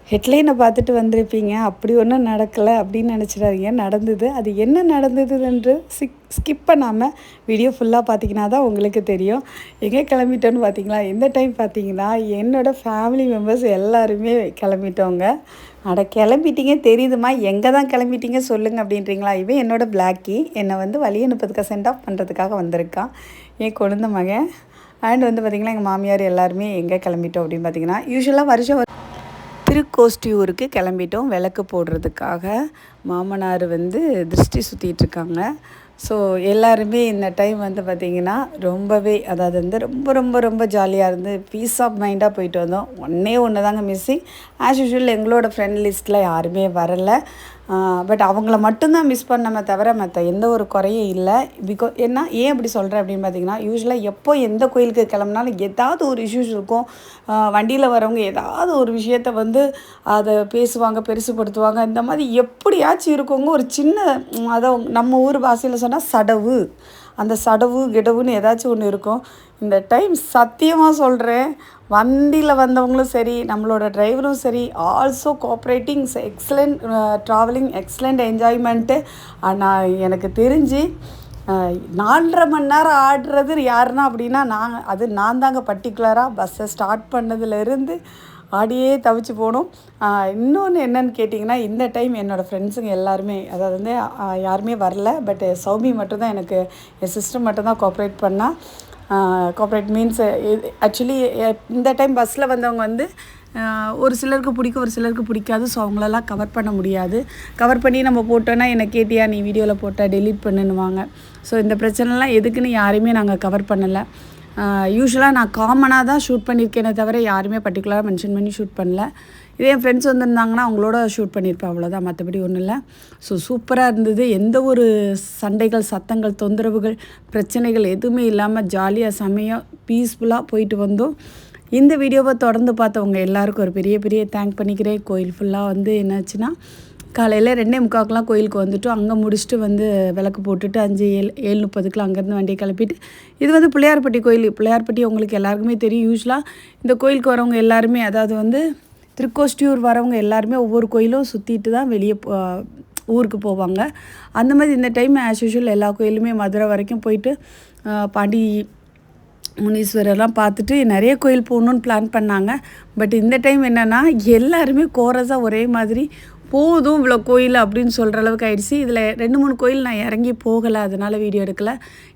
ஹெட்லைனை பார்த்துட்டு வந்திருப்பீங்க. அப்படி ஒன்றும் நடக்கலை அப்படின்னு நினச்சிடாதீங்க. நடந்தது. அது என்ன நடந்ததுன்னு ஸ்கிப் பண்ணாமல் வீடியோ ஃபுல்லாக பார்த்தீங்கன்னா தான் உங்களுக்கு தெரியும். எங்கே கிளம்பிட்டோன்னு பார்த்தீங்களா? எந்த டைம் பார்த்தீங்கன்னா, என்னோடய ஃபேமிலி மெம்பர்ஸ் எல்லாருமே கிளம்பிட்டோங்க. கிளம்பிட்டீங்க தெரியுதுமா, எங்கே தான் கிளம்பிட்டீங்க சொல்லுங்கள் அப்படின்றீங்களா? இவன் என்னோடய பிளாக்கி என்னை வழி அனுப்புறதுக்கு சென்ட் ஆஃப் பண்ணுறதுக்காக வந்திருக்கான். என் குழந்தை மகன் அண்ட் பார்த்திங்கன்னா எங்கள் மாமியார் எல்லாருமே எங்கே கிளம்பிட்டோம் அப்படின்னு பார்த்தீங்கன்னா, யூஸ்வலாக வருஷம் திருக்கோஷ்டியூருக்கு கிளம்பிட்டோம் விளக்கு போடுறதுக்காக. மாமனார் திருஷ்டி சுற்றிட்டுருக்காங்க. ஸோ எல்லாருமே இந்த டைம் பார்த்திங்கன்னா ரொம்பவே அதாவது ரொம்ப ரொம்ப ரொம்ப ஜாலியாக இருந்து பீஸ் ஆஃப் மைண்டாக போயிட்டு வந்தோம். ஒன்று தாங்க மிஸ்ஸிங். ஆஸ் யூஷுவல் எங்களோட ஃப்ரெண்ட் லிஸ்ட்டில் யாருமே வரலை. பட் அவங்கள மட்டும்தான் மிஸ் பண்ணாம தவிர மற்ற எந்த ஒரு குறையும் இல்லை. ஏன் அப்படி சொல்கிறேன் அப்படின்னு பார்த்தீங்கன்னா, யூஸ்வலாக எப்போ எந்த கோயிலுக்கு கிளம்புனாலும் ஏதாவது ஒரு இஷ்யூஸ் இருக்கும். வண்டியில் வரவங்க ஏதாவது ஒரு விஷயத்த அதை பேசுவாங்க, பெருசுப்படுத்துவாங்க. இந்த மாதிரி எப்படியாச்சும் இருக்கவங்க ஒரு சின்ன அதை நம்ம ஊர் பாஷையில் சொன்னால் சடவு, அந்த சடவு கிடவுன்னு ஏதாச்சும் ஒன்று இருக்கும். இந்த டைம் சத்தியமாக சொல்கிறேன், வண்டியில் வந்தவங்களும் சரி, நம்மளோட டிரைவரும் சரி, also cooperating, excellent travelling, excellent enjoyment. ஆனால் எனக்கு தெரிஞ்சு 4.5 மணி நேரம் ஆடுறது யாருன்னா அப்படின்னா நான் தாங்க. பர்டிகுலராக பஸ்ஸை ஸ்டார்ட் பண்ணதுலேருந்து ஆடியே தவிச்சு போனோம். இன்னொன்று என்னன்னு கேட்டிங்கன்னா, இந்த டைம் என்னோடய ஃப்ரெண்ட்ஸுங்க எல்லாருமே அதாவது யாருமே வரல. பட் சௌமி மட்டும்தான், எனக்கு என் சிஸ்டர் மட்டும்தான் கோஆப்ரேட் பண்ணால். கோஆப்ரேட் மீன்ஸ் ஆக்சுவலி இந்த டைம் பஸ்ஸில் வந்தவங்க ஒரு சிலருக்கு பிடிக்கும், ஒரு சிலருக்கு பிடிக்காது. ஸோ அவங்களெல்லாம் கவர் பண்ண முடியாது. கவர் பண்ணி நம்ம போட்டோன்னா என்னை கேட்டியா நீ வீடியோவில் போட்டால் டெலீட் பண்ணுவாங்க. ஸோ இந்த பிரச்சனைலாம் எதுக்குன்னு யாரையுமே நாங்கள் கவர் பண்ணலை. யூஸ்வலாக நான் காமனாக தான் ஷூட் பண்ணியிருக்கேனே தவிர யாருமே பர்டிகுலராக மென்ஷன் பண்ணி ஷூட் பண்ணல. இதே என் ஃப்ரெண்ட்ஸ் வந்திருந்தாங்கன்னா அவங்களோட ஷூட் பண்ணியிருப்பேன், அவ்வளோதான். மற்றபடி ஒன்றும் இல்லை. ஸோ சூப்பராக இருந்தது. எந்த ஒரு சண்டைகள், சத்தங்கள், தொந்தரவுகள், பிரச்சனைகள் எதுவுமே இல்லாமல் ஜாலியாக செமையாக பீஸ்ஃபுல்லாக போயிட்டு வந்தோம். இந்த வீடியோவை தொடர்ந்து பார்த்தவங்க எல்லாருக்கும் ஒரு பெரிய பெரிய தேங்க் பண்ணிக்கிறேன். கோயில் ஃபுல்லாக என்னாச்சுன்னா, காலையில் 2:45 கோயிலுக்கு வந்துவிட்டோம். அங்கே முடிச்சுட்டு விளக்கு போட்டுட்டு 7:30 அங்கேருந்து வண்டியை கிளப்பிட்டு, இது பிள்ளையார்பட்டி கோயில். பிள்ளையார்பட்டி உங்களுக்கு எல்லாருக்குமே தெரியும். யூஸ்வலாக இந்த கோயிலுக்கு வரவங்க எல்லாருமே, அதாவது திருக்கோஷ்டியூர் வரவங்க எல்லாருமே ஒவ்வொரு கோயிலும் சுற்றிட்டு தான் வெளியே ஊருக்கு போவாங்க. அந்த மாதிரி இந்த டைம் ஆஸ் யூஷுவல் எல்லா கோயிலுமே மதுரை வரைக்கும் போயிட்டு பாண்டி முனீஸ்வரெல்லாம் பார்த்துட்டு நிறைய கோயில் போகணுன்னு பிளான் பண்ணாங்க. பட் இந்த டைம் என்னென்னா எல்லாருமே கோரஸாக ஒரே மாதிரி போதும் இவ்வளோ கோயில் அப்படின்னு சொல்கிற அளவுக்கு ஆயிடுச்சு. இதில் 2-3 கோயில் நான் இறங்கி போகலை, அதனால் வீடியோ எடுக்கலை.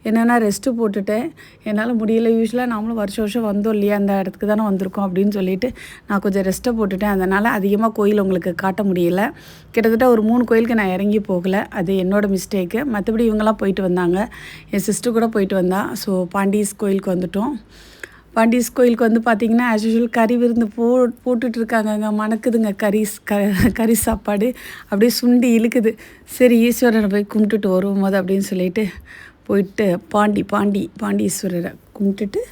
என்னென்னா ரெஸ்ட்டு போட்டுட்டேன், என்னால் முடியலை. யூஸ்வலாக நாமளும் வருஷம் வந்தோம் இல்லையா, அந்த இடத்துக்கு தானே வந்திருக்கோம் அப்படின்னு சொல்லிட்டு நான் கொஞ்சம் ரெஸ்ட்டை போட்டுட்டேன். அதனால் அதிகமாக கோயில் உங்களுக்கு காட்ட முடியலை. கிட்டத்தட்ட ஒரு 3 கோயிலுக்கு நான் இறங்கி போகலை. அது என்னோடய மிஸ்டேக்கு. மற்றபடி இவங்கெல்லாம் போயிட்டு வந்தாங்க. என் சிஸ்டர் கூட போயிட்டு வந்தா. ஸோ பாண்டீஸ் கோயிலுக்கு வந்துவிட்டோம். பாண்டீஸ் கோயிலுக்கு பார்த்திங்கன்னா ஆஸ் யூஷுவல் கறி விருந்து போட்டுட்ருக்காங்கங்க. மணக்குதுங்க கறி சாப்பாடு. அப்படியே சுண்டி இழுக்குது. சரி ஈஸ்வரனை போய் கும்பிட்டுட்டு வருவோம் அப்படின்னு சொல்லிட்டு போயிட்டு பாண்டீஸ்வரரை கும்பிட்டுட்டு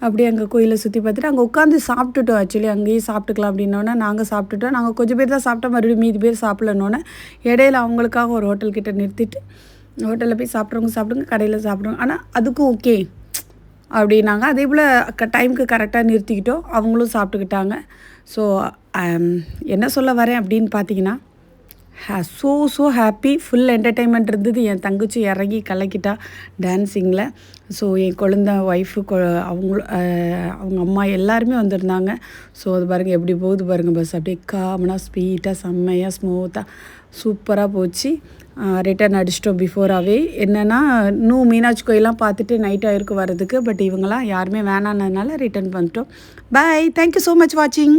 அப்படியே அங்கே கோயிலை சுற்றி பார்த்துட்டு அங்கே உட்காந்து சாப்பிட்டுட்டோம். ஆக்சுவலி அங்கேயே சாப்பிட்டுக்கலாம் அப்படின்னோடனே நாங்கள் சாப்பிட்டுட்டோம். நாங்கள் கொஞ்சம் பேர் தான் சாப்பிட்டோம், மறுபடியும் மீதி பேர் சாப்பிட்லன்னோன்னே இடையில அவங்களுக்காக ஒரு ஹோட்டல்கிட்ட நிறுத்திட்டு, ஹோட்டலில் போய் சாப்பிட்றவங்க கடையில் சாப்பிட்றவங்க. ஆனால் அதுக்கும் ஓகே அப்படின்னாங்க. அதே போல் டைமுக்கு கரெக்டாக நிறுத்திக்கிட்டோம். அவங்களும் சாப்பிட்டுக்கிட்டாங்க. ஸோ என்ன சொல்ல வரேன் அப்படின்னு பார்த்தீங்கன்னா, ஸோ ஹாப்பி. ஃபுல் என்டர்டெயின்மெண்ட் இருந்தது. என் தங்கச்சி இறங்கி கலக்கிட்டா டான்ஸிங்கில். ஸோ என் குழந்த ஒய்ஃபு அவங்க அம்மா எல்லாருமே வந்திருந்தாங்க. ஸோ அது பாருங்கள் எப்படி போகுது பாருங்கள் பஸ். அப்படியே காமனாக ஸ்பீட்டாக செம்மையாக ஸ்மூத்தாக சூப்பராக போச்சு. ரிட்டர்ன் அடிச்சிட்டோம் பிஃபோராகவே. என்னென்னா இன்னும் மீனாட்சி கோயிலெலாம் பார்த்துட்டு நைட் ஆகிருக்கு வரதுக்கு. பட் இவங்களாம் யாருமே வேணான்னதுனால ரிட்டர்ன் பண்ணிட்டோம். பாய். தேங்க்யூ ஸோ மச் வாட்சிங்.